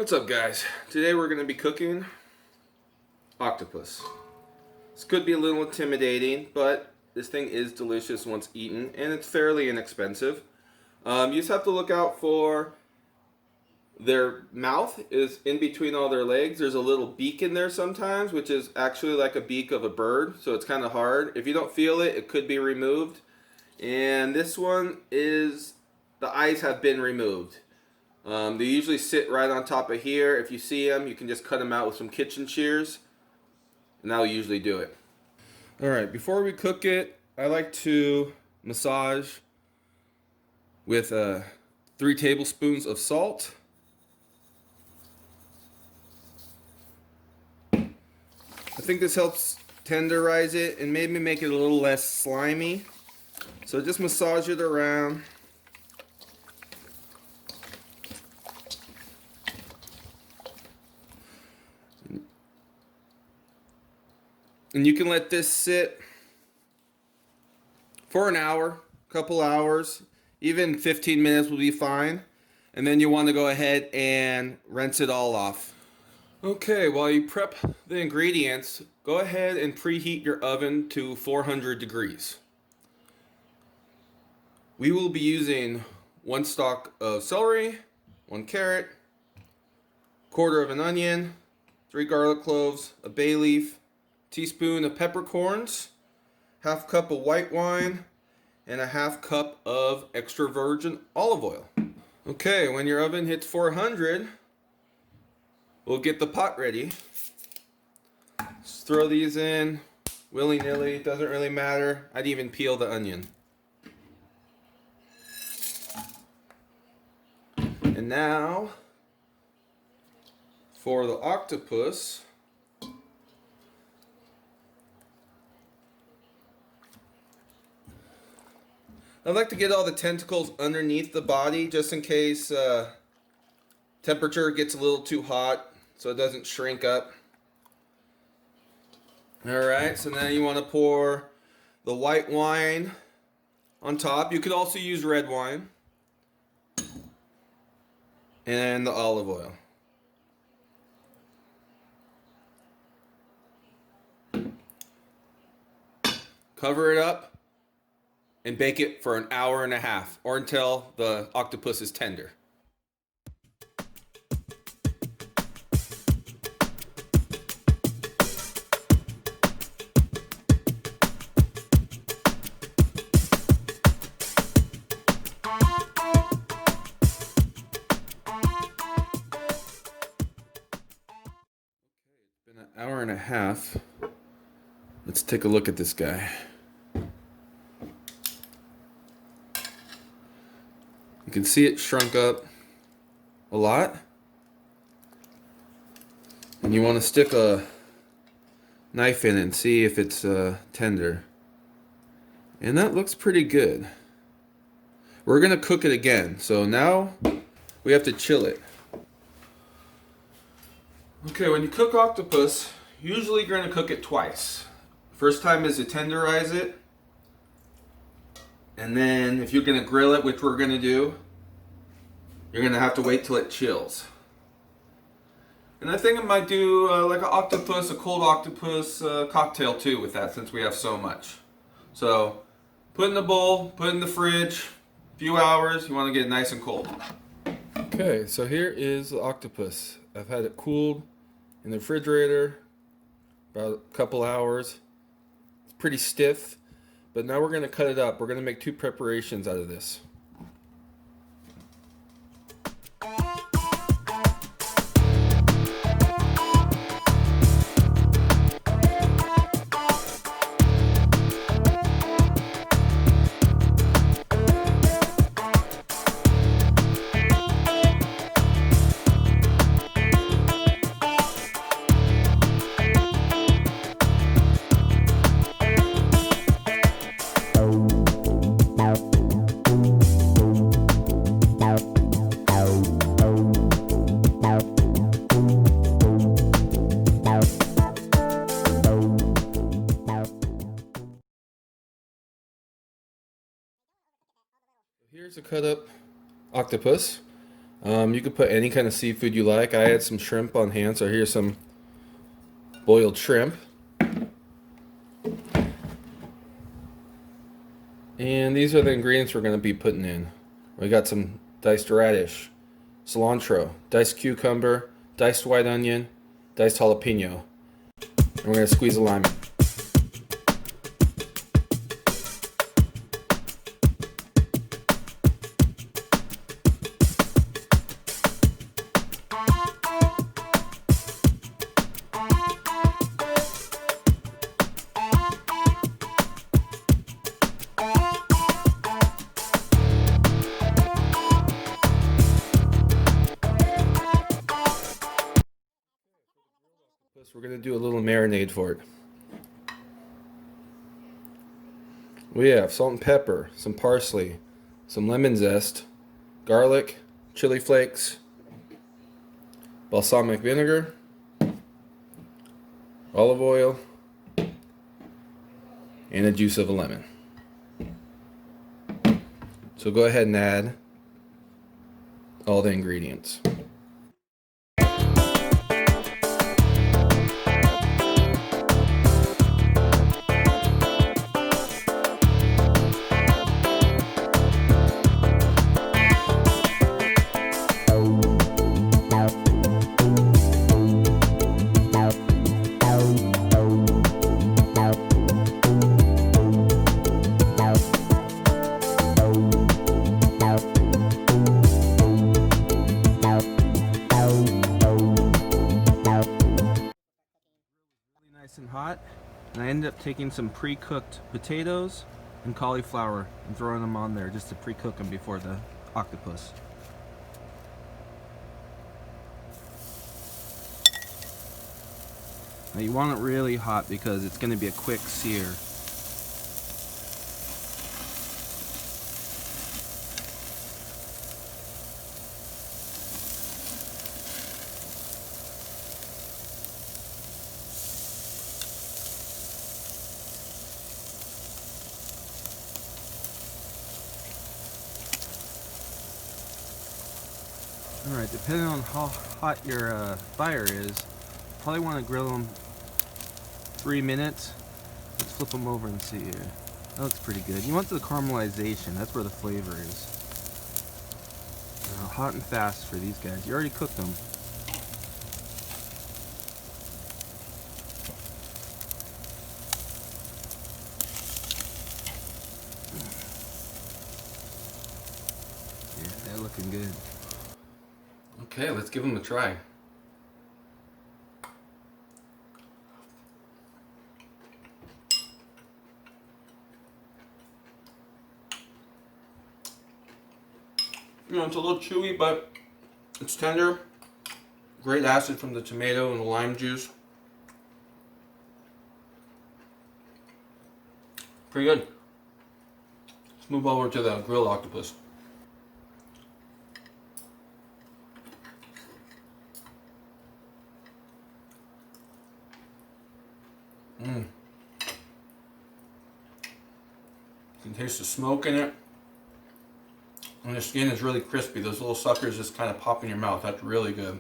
What's up, guys? Today we're going to be cooking octopus. This could be a little intimidating, but this thing is delicious once eaten, and it's fairly inexpensive. You just have to look out for their mouth is in between all their legs. There's a little beak in there sometimes, which is actually like a beak of a bird, so it's kind of hard. If you don't feel it, it could be removed. And this one is, the eyes have been removed. They usually sit right on top of here. If you see them, you can just cut them out with some kitchen shears, and that'll usually do it. Alright, before we cook it, I like to massage with 3 tablespoons of salt. I think this helps tenderize it and maybe make it a little less slimy. So just massage it around. And you can let this sit for an hour, couple hours, even 15 minutes will be fine. And then you want to go ahead and rinse it all off. Okay, while you prep the ingredients, go ahead and preheat your oven to 400 degrees. We will be using 1 stalk of celery, 1 carrot, 1/4 of an onion, 3 garlic cloves, a bay leaf, teaspoon of peppercorns, 1/2 cup of white wine, and a 1/2 cup of extra virgin olive oil. Okay, when your oven hits 400, we'll get the pot ready. Just throw these in willy-nilly, doesn't really matter. I'd even peel the onion. And now, for the octopus, I like to get all the tentacles underneath the body just in case temperature gets a little too hot so it doesn't shrink up. Alright, so now you want to pour the white wine on top. You could also use red wine. And the olive oil. Cover it up and bake it for an hour and a half or until the octopus is tender. Been an hour and a half. Let's take a look at this guy. You can see it shrunk up a lot. And you want to stick a knife in it and see if it's tender. And that looks pretty good. We're going to cook it again. So now we have to chill it. Okay, when you cook octopus, usually you're going to cook it twice. First time is to tenderize it. And then if you're going to grill it, which we're going to do, you're going to have to wait till it chills. And I think I might do like an octopus, a cold octopus cocktail too with that since we have so much. So put in the bowl, put in the fridge, a few hours, you want to get it nice and cold. Okay, so here is the octopus. I've had it cooled in the refrigerator about a couple hours. It's pretty stiff, but now we're going to cut it up. We're going to make 2 preparations out of this. Here's a cut up octopus. You could put any kind of seafood you like. I had some shrimp on hand, so here's some boiled shrimp. And these are the ingredients we're going to be putting in. We got some diced radish, cilantro, diced cucumber, diced white onion, diced jalapeno. And we're going to squeeze a lime. We're going to do a little marinade for it. We have salt and pepper, some parsley, some lemon zest, garlic, chili flakes, balsamic vinegar, olive oil, and the juice of a lemon. So go ahead and add all the ingredients. Nice and hot, and I ended up taking some pre-cooked potatoes and cauliflower and throwing them on there just to pre-cook them before the octopus. Now you want it really hot because it's going to be a quick sear. Alright, depending on how hot your fire is, probably want to grill them 3 minutes. Let's flip them over and see here. That looks pretty good. You want the caramelization, that's where the flavor is. Hot and fast for these guys. You already cooked them. Yeah, they're looking good. Okay, let's give them a try. You know, it's a little chewy, but it's tender. Great acid from the tomato and the lime juice. Pretty good. Let's move over to the grilled octopus. You can taste the smoke in it. And the skin is really crispy. Those little suckers just kind of pop in your mouth. That's really good.